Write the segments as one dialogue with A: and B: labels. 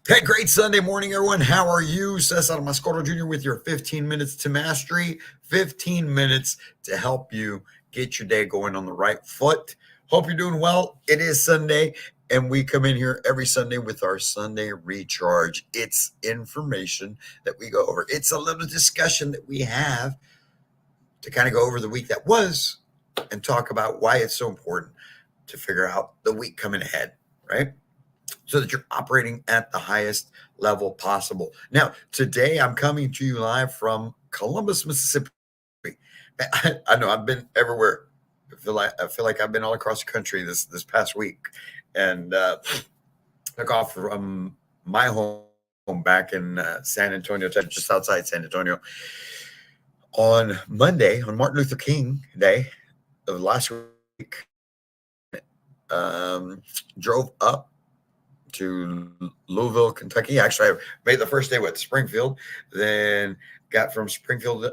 A: Hey, great Sunday morning, everyone. How are you? Cesar Mascoro Jr. with your 15 minutes to mastery, 15 minutes to help you get your day going on the right foot. Hope you're doing well. It is Sunday, and we come in here every Sunday with our Sunday recharge. It's information that we go over, it's a little discussion that we have to kind of go over the week that was and talk about why it's so important to figure out the week coming ahead, right? So that you're operating at the highest level possible. Now, today I'm coming to you live from Columbus, Mississippi. I know I've been everywhere. I feel like I've been all across the country this past week, and took off from my home back in San Antonio, Texas, just outside San Antonio, on Monday, on Martin Luther King Day of last week. Drove up to Louisville, Kentucky. Actually, I made the first day with Springfield, then got from Springfield,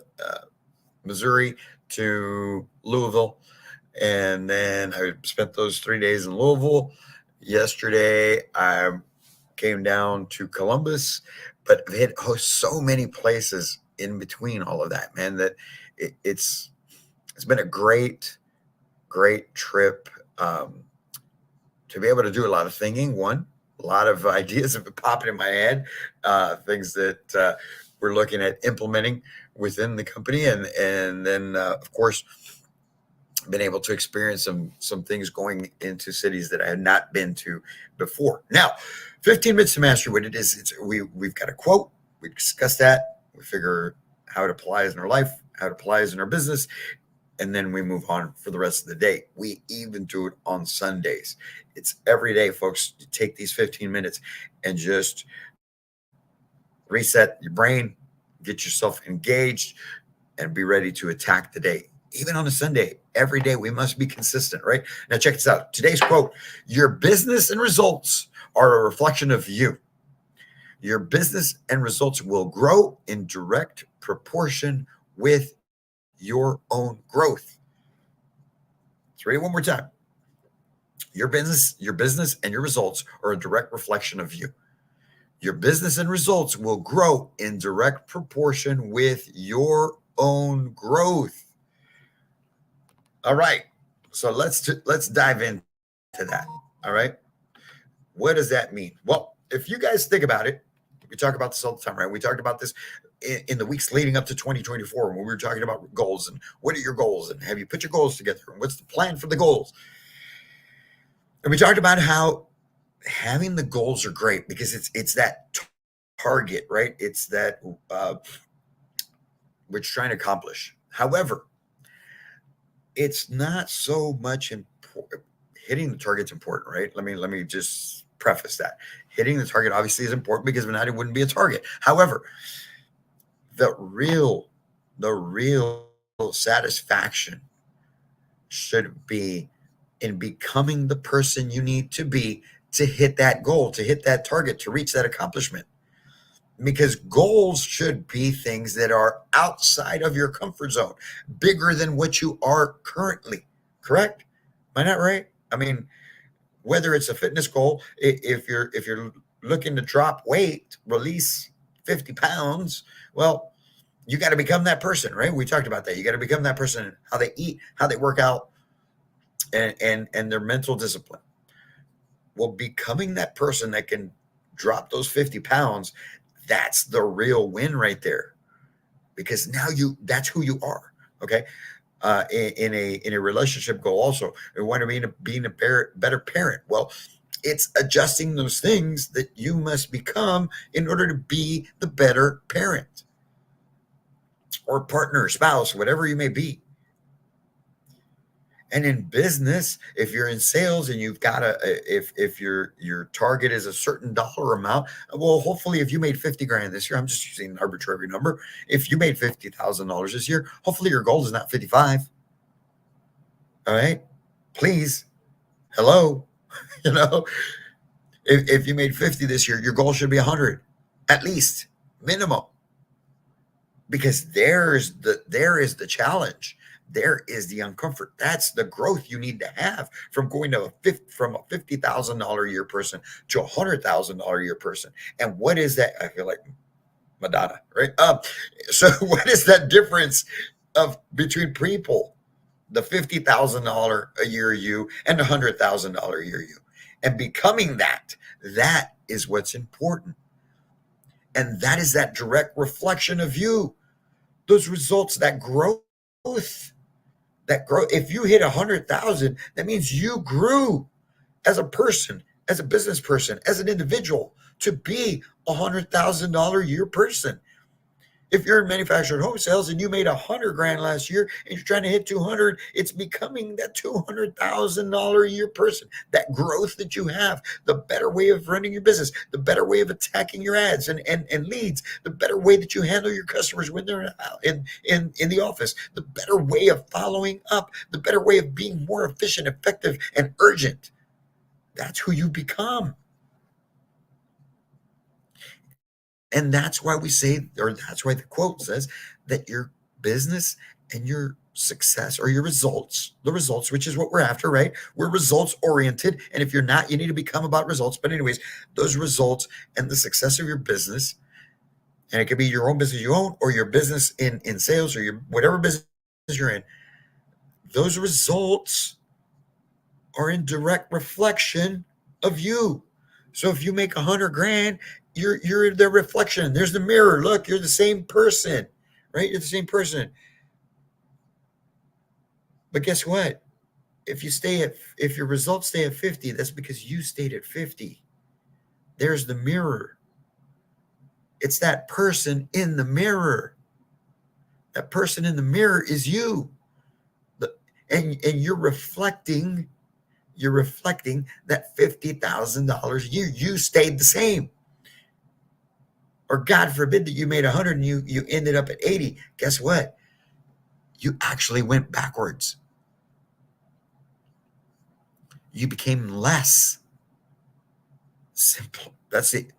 A: Missouri to Louisville, and then I spent those 3 days in Louisville. Yesterday, I came down to Columbus, but I've hit so many places in between all of that, man, that it's been a great trip, to be able to do a lot of thinking. One, a lot of ideas have been popping in my head, things that we're looking at implementing within the company, and then of course been able to experience some things going into cities that I had not been to before. Now, 15 minutes to master what it is. We've got a quote. We discussed that. We figure how it applies in our life, how it applies in our business, and then we move on for the rest of the day. We even do it on Sundays. It's every day, folks. You take these 15 minutes and just reset your brain, get yourself engaged, and be ready to attack the day. Even on a Sunday, every day we must be consistent, right? Now, check this out. Today's quote: your business and results are a reflection of you. Your business and results will grow in direct proportion with your own growth. Let's read it one more time. Your business and your results are a direct reflection of you. Your business and results will grow in direct proportion with your own growth. All right. So let's dive into that. All right. What does that mean? Well, if you guys think about it, we talk about this all the time, right? We talked about this in the weeks leading up to 2024 when we were talking about goals and what are your goals and have you put your goals together and what's the plan for the goals. And we talked about how having the goals are great because it's that target, right? It's that we're trying to accomplish. However, it's not so much important. Hitting the target's important, right? Let me just preface that. Hitting the target obviously is important because without it wouldn't be a target. However, the real satisfaction should be in becoming the person you need to be to hit that goal, to hit that target, to reach that accomplishment. Because goals should be things that are outside of your comfort zone, bigger than what you are currently. Correct? Am I not right? I mean, whether it's a fitness goal, if you're looking to drop weight, release 50 pounds, well, you got to become that person, right? We talked about that. You got to become that person, how they eat, how they work out, and their mental discipline. Well, becoming that person that can drop those 50 pounds, that's the real win right there. Because now that's who you are. Okay. In a relationship goal also, we want to be being a better parent. Well, it's adjusting those things that you must become in order to be the better parent or partner, spouse, whatever you may be. And in business, if you're in sales and you've got if your target is a certain dollar amount, well, hopefully if you made 50 grand this year, I'm just using an arbitrary number. If you made $50,000 this year, hopefully your goal is not 55. All right. Please. Hello. You know, if you made 50 this year, your goal should be 100, at least minimum. Because there is the challenge. There is the uncomfort. That's the growth you need to have from going to from a $50,000 a year person to $100,000 a year person. And what is that? I feel like Madonna, right? So what is that difference of between people? The $50,000 a year you and the $100,000 a year you, and becoming that. That is what's important, and that is that direct reflection of you. Those results, that growth, that growth. If you hit 100,000, that means you grew as a person, as a business person, as an individual to be $100,000 a year person. If you're in manufactured home sales and you made 100 grand last year and you're trying to hit 200, it's becoming that $200,000 a year person. That growth that you have, the better way of running your business, the better way of attacking your ads and leads, the better way that you handle your customers when they're in the office, the better way of following up, the better way of being more efficient, effective, and urgent. That's who you become. And that's why we say, or that's why the quote says that your business and your success or your results, the results, which is what we're after, right? We're results oriented. And if you're not, you need to become about results. But, anyways, those results and the success of your business, and it could be your own business you own or your business in sales or your whatever business you're in, those results are in direct reflection of you. So if you make 100 grand, you're the reflection. There's the mirror. Look, you're the same person, right? You're the same person. But guess what? If your results stay at 50, that's because you stayed at 50. There's the mirror. It's that person in the mirror. That person in the mirror is you. And you're reflecting that $50,000 a year. You stayed the same. Or God forbid that you made 100 and you ended up at 80. Guess what? You actually went backwards. You became less. Simple. That's it.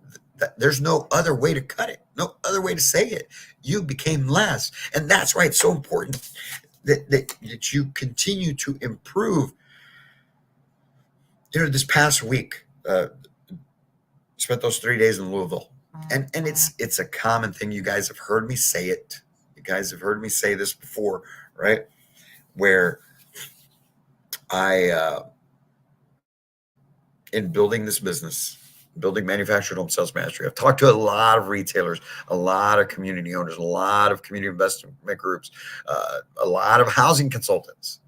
A: There's no other way to cut it. No other way to say it. You became less. And that's why it's so important that you continue to improve. This past week, spent those 3 days in Louisville. And it's a common thing. You guys have heard me say it. You guys have heard me say this before, right? Where I, in building this business, building Manufactured Home Sales Mastery, I've talked to a lot of retailers, a lot of community owners, a lot of community investment groups, a lot of housing consultants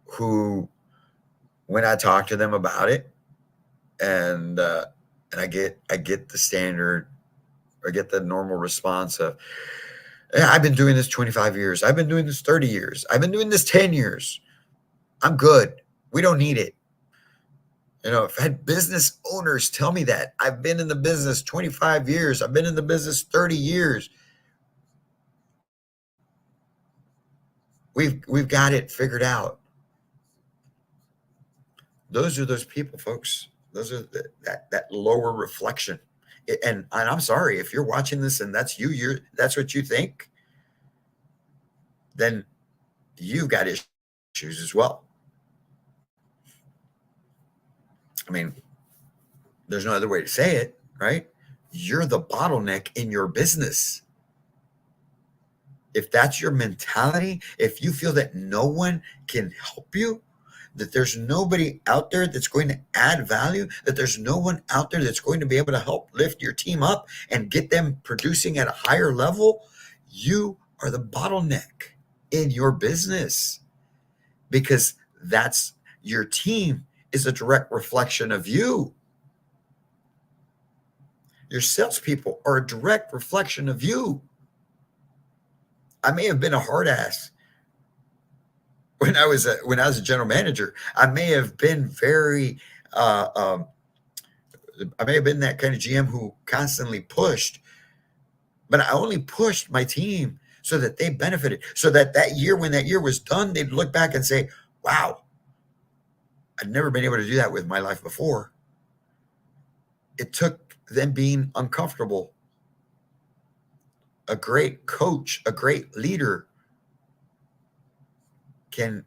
A: who, when I talk to them about it, and I get the standard, or get the normal response of, I've been doing this 25 years. I've been doing this 30 years. I've been doing this 10 years. I'm good. We don't need it. I've had business owners tell me that. I've been in the business 25 years. I've been in the business 30 years. We've got it figured out. Those are those people, folks. Those are that lower reflection. And I'm sorry if you're watching this and that's you. That's what you think. Then you've got issues as well. I mean, there's no other way to say it, right? You're the bottleneck in your business. If that's your mentality, if you feel that no one can help you, that there's nobody out there that's going to add value, that there's no one out there that's going to be able to help lift your team up and get them producing at a higher level, you are the bottleneck in your business, because that's your team is a direct reflection of you. Your salespeople are a direct reflection of you. I may have been a hard ass when I was a general manager. I may have been I may have been that kind of GM who constantly pushed, but I only pushed my team so that they benefited, so that year, when that year was done, they'd look back and say, wow, I'd never been able to do that with my life before. It took them being uncomfortable. A great coach, a great leader can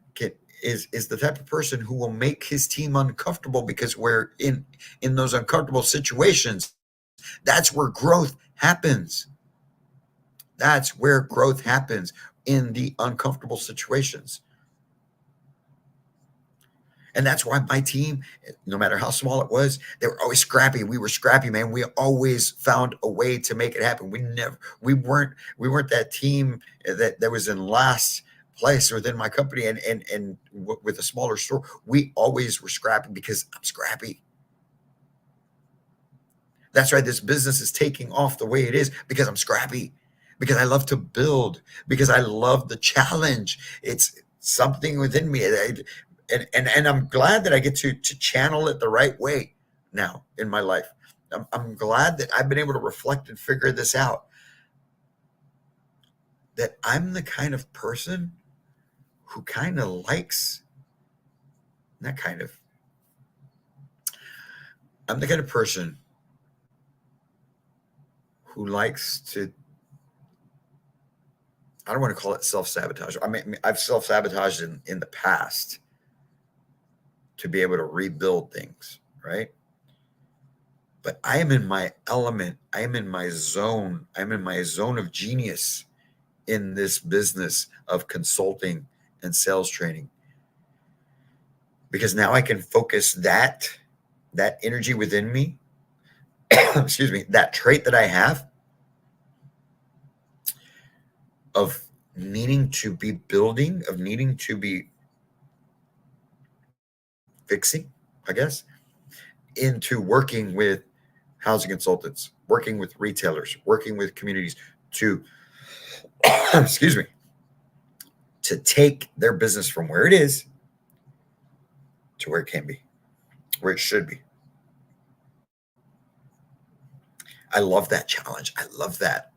A: is the type of person who will make his team uncomfortable, because we're in those uncomfortable situations. That's where growth happens. That's where growth happens, in the uncomfortable situations. And that's why my team, no matter how small it was, they were always scrappy. We were scrappy, man. We always found a way to make it happen. We weren't that team that was in last place within my company, and with a smaller store. We always were scrappy because I'm scrappy. That's right. This business is taking off the way it is because I'm scrappy, because I love to build, because I love the challenge. It's something within me. And I'm glad that I get to channel it the right way now in my life. I'm glad that I've been able to reflect and figure this out. That I'm the kind of person who kind of likes, not kind of, I'm the kind of person who likes to, I don't want to call it self-sabotage. I mean, I've self-sabotaged in the past to be able to rebuild things, right? But I am in my element. I am in my zone. I'm in my zone of genius in this business of consulting and sales training. Because now I can focus that energy within me, excuse me, that trait that I have of needing to be building, of needing to be fixing, I guess, into working with housing consultants, working with retailers, working with communities to, excuse me, to take their business from where it is to where it can be, where it should be. I love that challenge. I love that.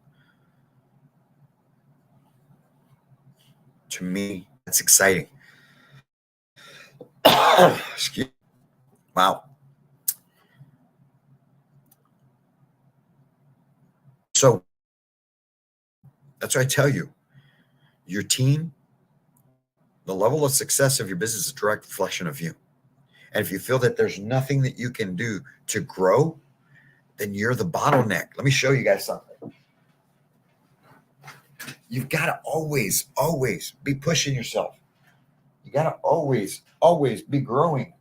A: To me, that's exciting. Excuse me. Wow. So that's what I tell you. Your team, the level of success of your business is a direct reflection of you. And if you feel that there's nothing that you can do to grow, then you're the bottleneck. Let me show you guys something. You've got to always, always be pushing yourself. You got to always, always be growing.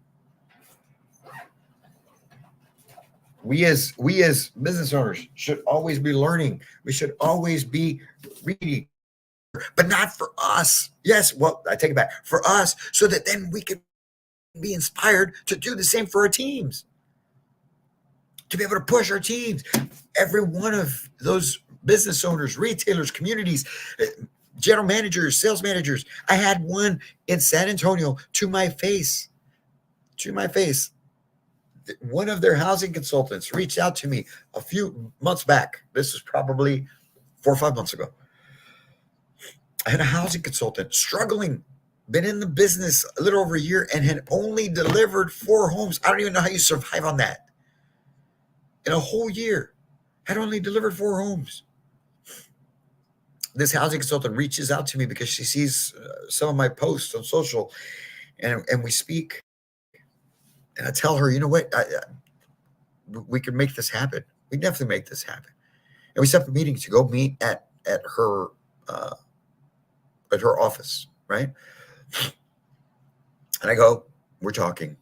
A: We as business owners should always be learning. We should always be reading, but not for us. Yes, well, I take it back. For us, so that then we can be inspired to do the same for our teams, to be able to push our teams. Every one of those business owners, retailers, communities, general managers, sales managers. I had one in San Antonio to my face. One of their housing consultants reached out to me a few months back. This was probably 4 or 5 months ago. I had a housing consultant struggling, been in the business a little over a year, and had only delivered 4 homes. I don't even know how you survive on that. In a whole year, had only delivered 4 homes. This housing consultant reaches out to me because she sees some of my posts on social, and we speak. And I tell her, you know what, we can make this happen. We definitely make this happen. And we set up a meeting to go meet at her office, right? And I go, we're talking,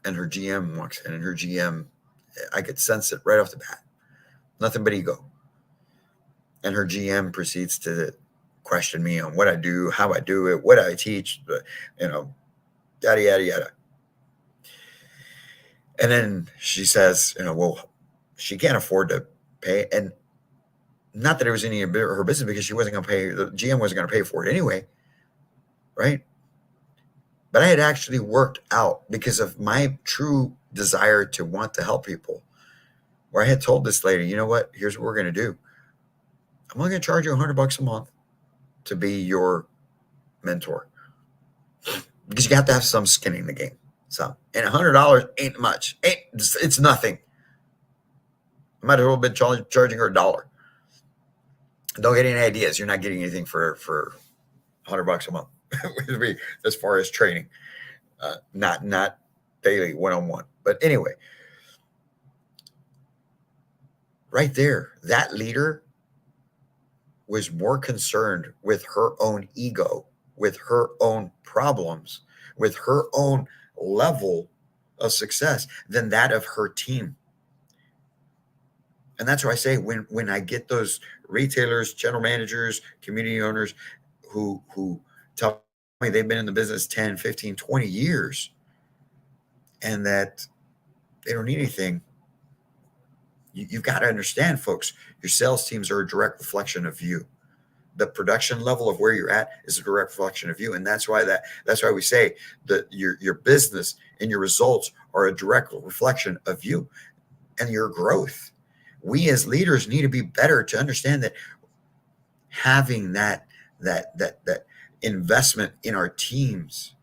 A: and her GM walks in, and her GM, I could sense it right off the bat, nothing but ego. And her GM proceeds to question me on what I do, how I do it, what I teach, yada, yada, yada. And then she says, well, she can't afford to pay. And not that it was any of her business, because she wasn't going to pay, the GM wasn't going to pay for it anyway, right? But I had actually worked out, because of my true desire to want to help people, where I had told this lady, you know what, here's what we're going to do. I'm only going to charge you $100 a month to be your mentor, because you have to have some skin in the game. So, and $100 ain't much. It's nothing. I might as well have been charging her $1. Don't get any ideas. You're not getting anything for $100 a month. with me as far as training, not daily one-on-one. But anyway, right there, that leader was more concerned with her own ego, with her own problems, with her own level of success than that of her team. And that's why I say when I get those retailers, general managers, community owners who tell me they've been in the business 10, 15, 20 years and that they don't need anything, you've got to understand, folks, your sales teams are a direct reflection of you. The production level of where you're at is a direct reflection of you. And that's why we say that your business and your results are a direct reflection of you and your growth. We as leaders need to be better to understand that having that investment in our teams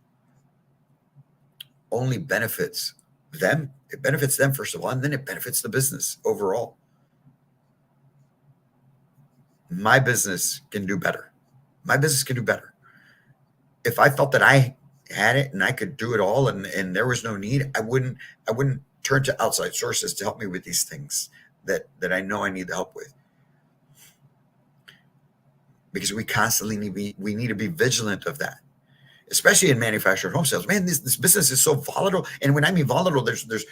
A: only benefits them. It benefits them first of all, and then it benefits the business overall. My business can do better. My business can do better. If I felt that I had it and I could do it all and there was no need, I wouldn't turn to outside sources to help me with these things that I know I need the help with. Because we constantly need to be vigilant of that, especially in manufactured home sales. Man, this business is so volatile. And when I mean volatile, there's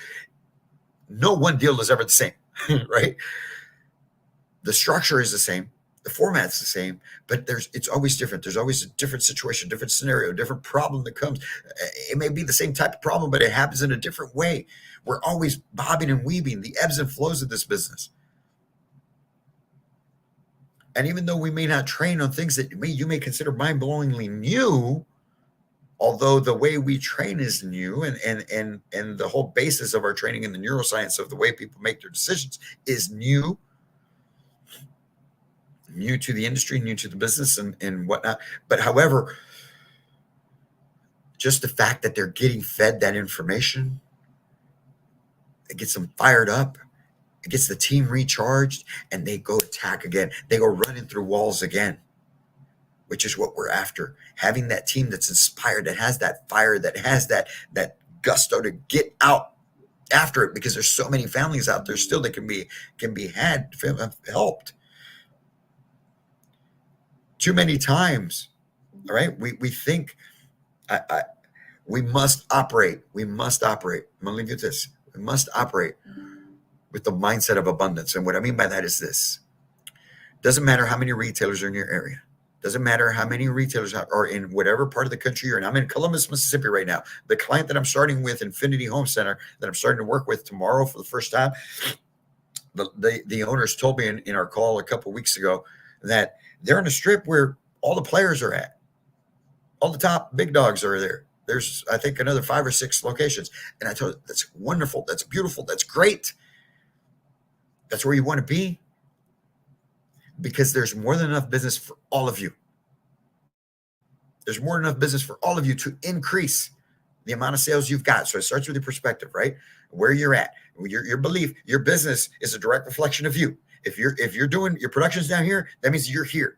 A: no one deal is ever the same, right? The structure is the same, the format's the same, but it's always different. There's always a different situation, different scenario, different problem that comes. It may be the same type of problem, but it happens in a different way. We're always bobbing and weaving, the ebbs and flows of this business. And even though we may not train on things that you may consider mind-blowingly new, although the way we train is new and the whole basis of our training in the neuroscience of the way people make their decisions is new to the industry, new to the business and whatnot. But however, just the fact that they're getting fed that information, it gets them fired up. It gets the team recharged and they go attack again. They go running through walls again, which is what we're after. Having that team that's inspired, that has that fire, that has that gusto to get out after it, because there's so many families out there still that can be helped. Too many times, all right, we think we must operate. I'm going to leave you with this. We must operate with the mindset of abundance. And what I mean by that is this. Doesn't matter how many retailers are in your area. Doesn't matter how many retailers are in whatever part of the country you're in. I'm in Columbus, Mississippi right now. The client that I'm starting with, Infinity Home Center, that I'm starting to work with tomorrow for the first time, the owners told me in our call a couple of weeks ago that they're in a strip where all the players are at. All the top big dogs are there. There's, I think, another 5 or 6 locations. And I told them, that's wonderful. That's beautiful. That's great. That's where you want to be, because there's more than enough business for all of you. There's more than enough business for all of you to increase the amount of sales you've got. So it starts with your perspective, right? Where you're at, your belief, your business is a direct reflection of you. If you're doing your production's down here, that means you're here.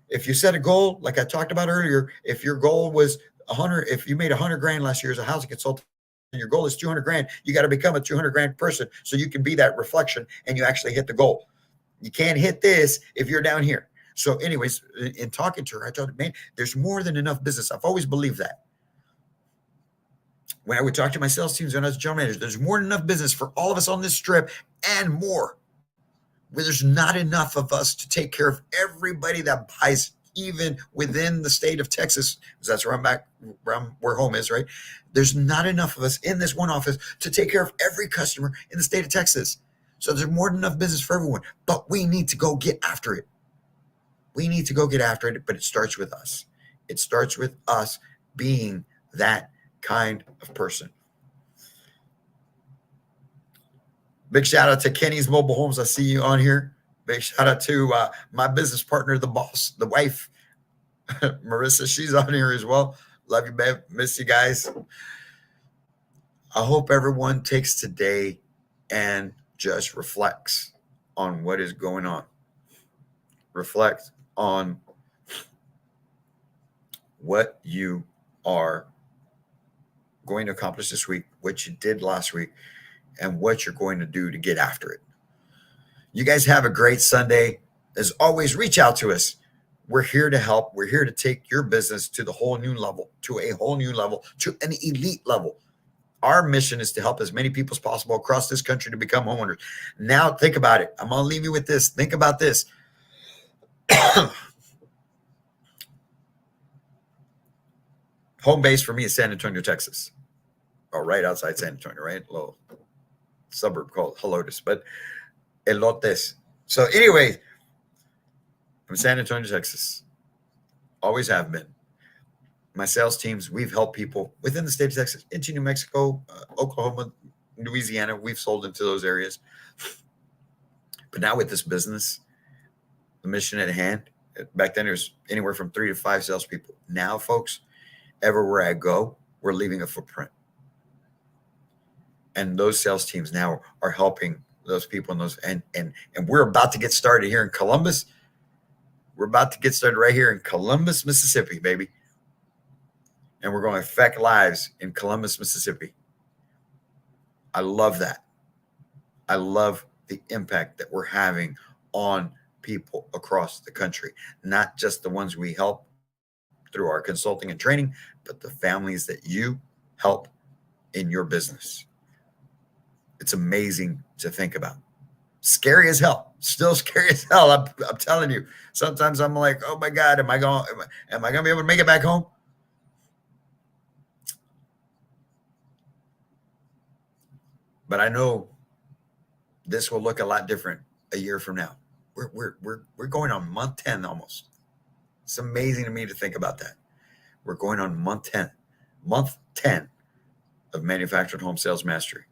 A: If you set a goal, like I talked about earlier, if your goal was 100, if you made 100 grand last year as a housing consultant, and your goal is 200 grand, you got to become a 200 grand person so you can be that reflection and you actually hit the goal. You can't hit this if you're down here. So anyways, in talking to her, I told her, man, there's more than enough business. I've always believed that. When I would talk to my sales teams when I was general manager, there's more than enough business for all of us on this strip and more. Where there's not enough of us to take care of everybody that buys, even within the state of Texas, because that's where home is, right? There's not enough of us in this one office to take care of every customer in the state of Texas. So there's more than enough business for everyone, but we need to go get after it. We need to go get after it, but it starts with us. It starts with us being that kind of person. Big shout out to Kenny's Mobile Homes. I see you on here. Big shout out to my business partner, the boss, the wife, Marissa. She's on here as well. Love you, babe. Miss you guys. I hope everyone takes today and just reflects on what is going on. Reflect on what you are going to accomplish this week, what you did last week, and what you're going to do to get after it. You guys have a great Sunday. As always, reach out to us. We're here to help. We're here to take your business to the whole new level, to a whole new level, to an elite level. Our mission is to help as many people as possible across this country to become homeowners. Now, think about it. I'm going to leave you with this. Think about this. Home base for me is San Antonio, Texas. Or right outside San Antonio, right? A little suburb called Helotes, but Elotes. So anyway, from San Antonio, Texas. Always have been. My sales teams, we've helped people within the state of Texas, into New Mexico, Oklahoma, Louisiana. We've sold into those areas. But now with this business, the mission at hand, back then it was anywhere from 3 to 5 salespeople. Now, folks, everywhere I go, we're leaving a footprint. And those sales teams now are helping those people in those, and we're about to get started here in Columbus. We're about to get started right here in Columbus, Mississippi, baby. And we're going to affect lives in Columbus, Mississippi. I love that. I love the impact that we're having on people across the country, not just the ones we help through our consulting and training, but the families that you help in your business. It's amazing to think about. Scary as hell. Still scary as hell. I'm telling you. Sometimes I'm like, oh my God, am I going to be able to make it back home? But I know this will look a lot different a year from now. We're going on month 10 almost. It's amazing to me to think about that. We're going on month 10 of Manufactured Home Sales Mastery.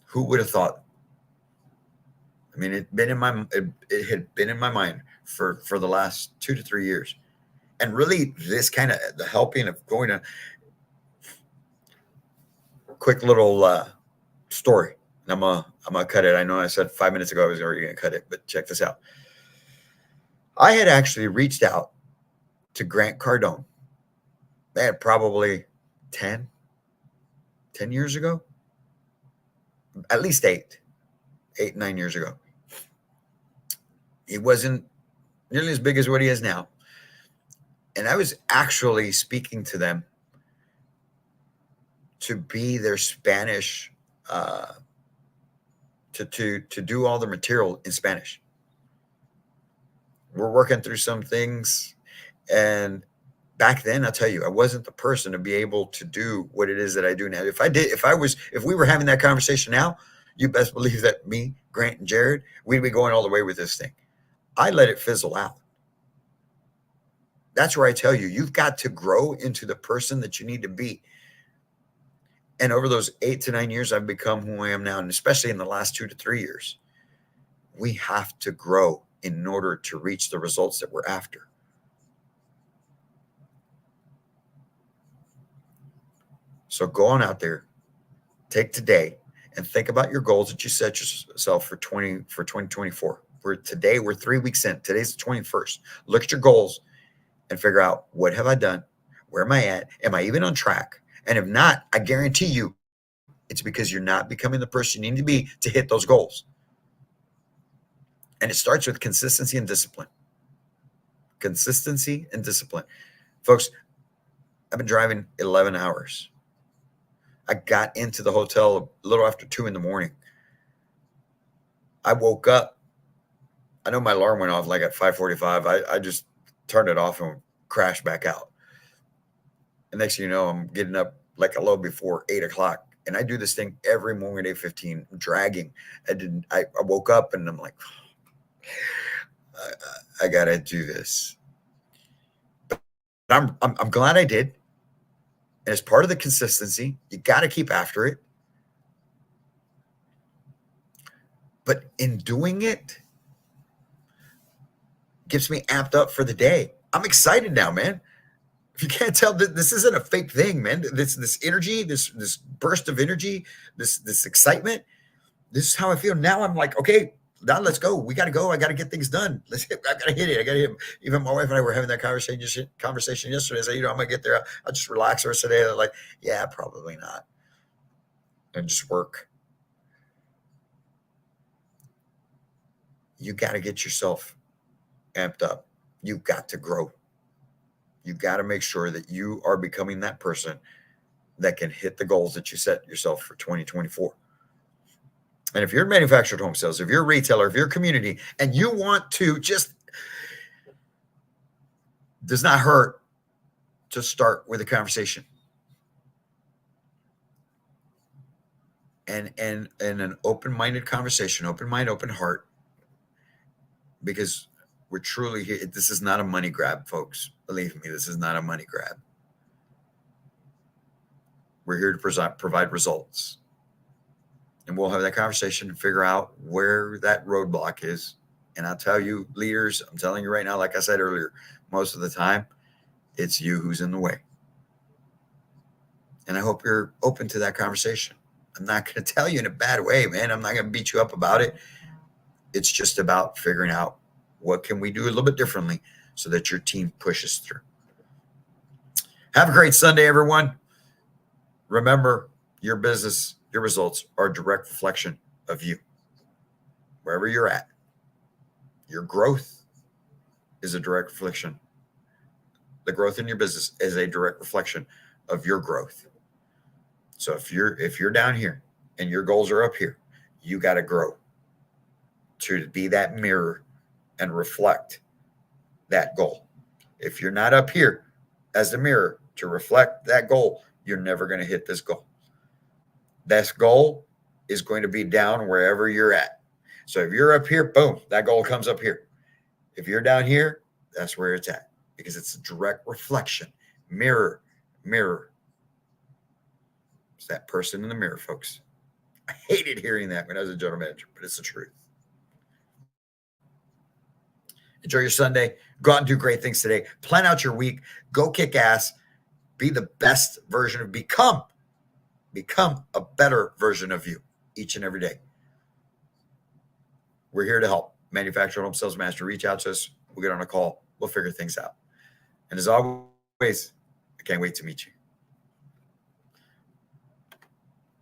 A: Who would have thought? I mean, it had been in my mind for the last 2 to 3 years. And really this kind of the helping of going to quick little story. And I'm gonna cut it. I know I said 5 minutes ago I was already gonna cut it, but check this out. I had actually reached out to Grant Cardone. Man, probably 10 years ago. At least 9 years ago. He wasn't nearly as big as what he is now. And I was actually speaking to them to be their Spanish, to do all the material in Spanish. We're working through some things. And back then, I'll tell you, I wasn't the person to be able to do what it is that I do now. If we were having that conversation now, you best believe that me, Grant, and Jared, we'd be going all the way with this thing. I let it fizzle out. That's where I tell you, you've got to grow into the person that you need to be. And over those 8 to 9 years, I've become who I am now. And especially in the last 2 to 3 years, we have to grow in order to reach the results that we're after. So go on out there, take today, and think about your goals that you set yourself for 2024. We're 3 weeks in. Today's the 21st. Look at your goals and figure out, what have I done? Where am I at? Am I even on track? And if not, I guarantee you it's because you're not becoming the person you need to be to hit those goals. And it starts with consistency and discipline. Consistency and discipline. Folks, I've been driving 11 hours. I got into the hotel a little after 2 a.m. I woke up. I know my alarm went off like at 5:45. I just turned it off and crashed back out. And next thing you know, I'm getting up like a little before 8 o'clock. And I do this thing every morning at 8:15, dragging. I woke up and I'm like, I gotta do this. But I'm glad I did. And as part of the consistency, you got to keep after it. But in doing it, gets me amped up for the day. I'm excited now, man. If you can't tell, this isn't a fake thing, man. This energy, this burst of energy, this excitement, this is how I feel. Now I'm like, okay, Don, let's go. We got to go. I got to get things done. I got to hit it. I got to hit. Even my wife and I were having that conversation yesterday. I said, I'm going to get there. I'll just relax the rest of the day. They're like, yeah, probably not. And just work. You got to get yourself amped up. You got to grow. You got to make sure that you are becoming that person that can hit the goals that you set yourself for 2024. And if you're in manufactured home sales, if you're a retailer, if you're a community, and you want to does not hurt to start with a conversation. And an open-minded conversation, open mind, open heart, because we're truly here. This is not a money grab, folks. Believe me, this is not a money grab. We're here to provide results. And we'll have that conversation and figure out where that roadblock is. And I'll tell you, leaders, I'm telling you right now, like I said earlier, most of the time, it's you who's in the way. And I hope you're open to that conversation. I'm not going to tell you in a bad way, man. I'm not going to beat you up about it. It's just about figuring out what can we do a little bit differently so that your team pushes through. Have a great Sunday, everyone. Remember, your business, your results are a direct reflection of you. Wherever you're at, your growth is a direct reflection. The growth in your business is a direct reflection of your growth. So if you're down here and your goals are up here, you got to grow to be that mirror and reflect that goal. If you're not up here as the mirror to reflect that goal, you're never going to hit this goal. This goal is going to be down wherever you're at. So if you're up here, boom, that goal comes up here. If you're down here, that's where it's at, because it's a direct reflection. Mirror. It's that person in the mirror, folks. I hated hearing that when I was a general manager, but it's the truth. Enjoy your Sunday. Go out and do great things today. Plan out your week. Go kick ass. Be the best version of become a better version of you each and every day. We're here to help. Manufactured Home Sales Master. Reach out to us. We'll get on a call. We'll figure things out. And as always, I can't wait to meet you.